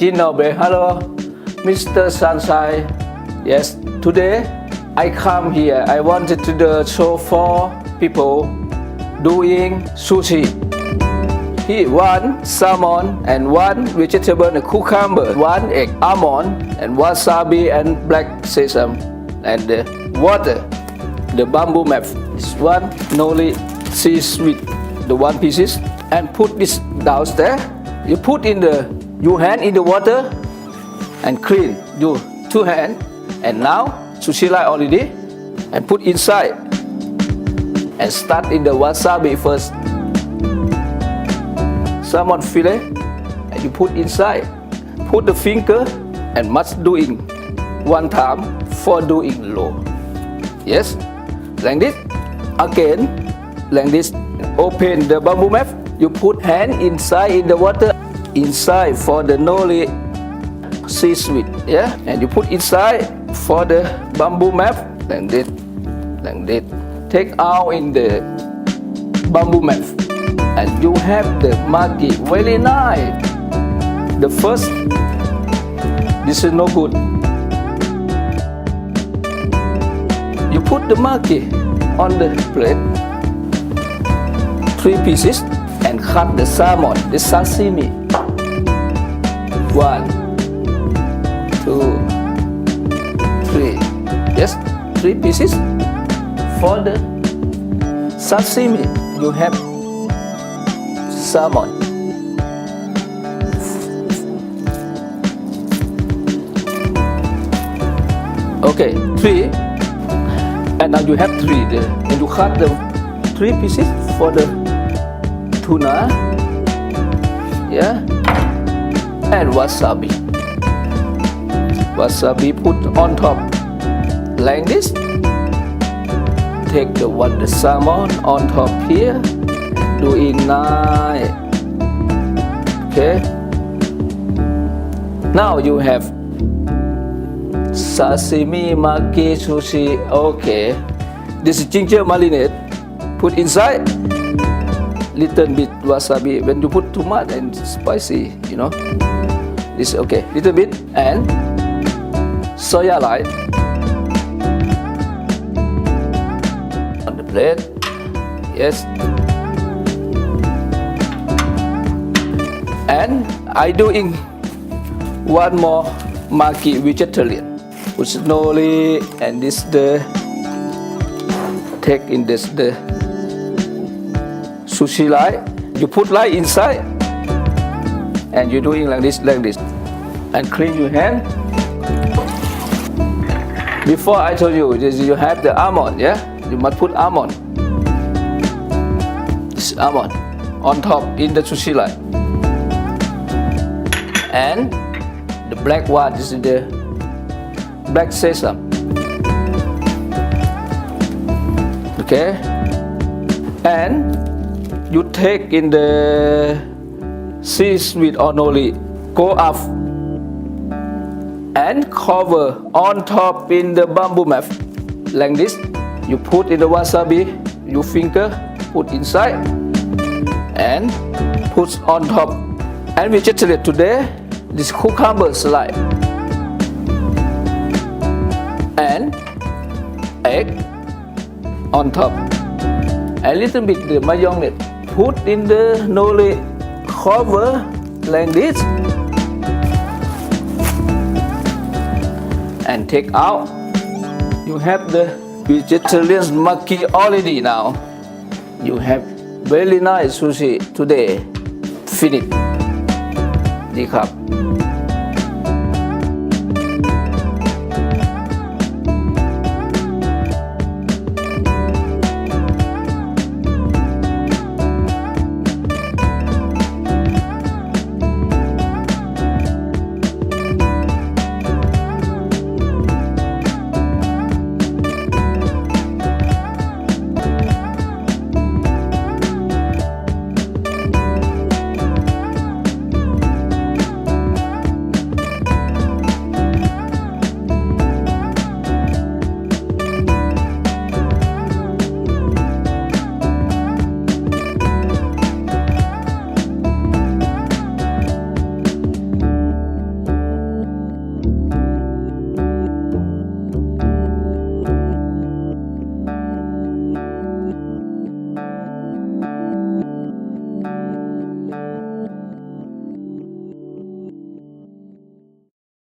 Jinobe. Hello, Mr. Sunshine. Yes, today I come here. I wanted to show 4 people doing sushi. Here, 1 salmon and 1 vegetable and cucumber, 1 egg, almond and wasabi and black sesame and the water. The bamboo mat. This one noli seaweed, the 1 pieces, and put this downstairs. You put in your hand in the water and clean your 2 hands. And now sushi light already and put inside and start in the wasabi first. Salmon fillet and you put inside. Put the finger and must doing 1 time for doing low. Yes, like this. Again, like this. Open the bamboo mat. You put hand inside in the water. Inside for the noli seaweed. Yeah, and you put inside for the bamboo mat. Like this. Like this. Take out in the bamboo mat. And you have the maki, very nice. The first, this is no good. You put the maki on the plate, 3 pieces, and cut the salmon, the sashimi. 1, 2, 3. Yes, 3 pieces. For the sashimi, you have salmon. Okay, 3. And now you have 3 there. And you cut the 3 pieces for the tuna. Yeah. And wasabi. Wasabi put on top. Like this. Take the salmon on top here. Doing nice. Okay. Now you have sashimi, maki, sushi. Okay. This is ginger marinade. Put inside. Little bit wasabi. When you put too much and spicy, you know. This is okay. Little bit and soya light on the plate. Yes. And I doing 1 more maki vegetarian. Put nori and this the take in this the sushi light. You put light inside and you're doing like this, and clean your hand. Before I told you this, you have the almond. Yeah, you must put almond. This almond on top in the sushi light. And the black one, this is the black sesame. Okay, and you take in the seaweed or nori, go up and cover on top in the bamboo mat like this. You put in the wasabi, your finger put inside and put on top. And vegetarian today, this cucumber slice and egg on top. A little bit the mayonnaise. Put in the nori, cover like this and take out. You have the vegetarian maki already now. You have very nice sushi today. Finish. นี่ครับ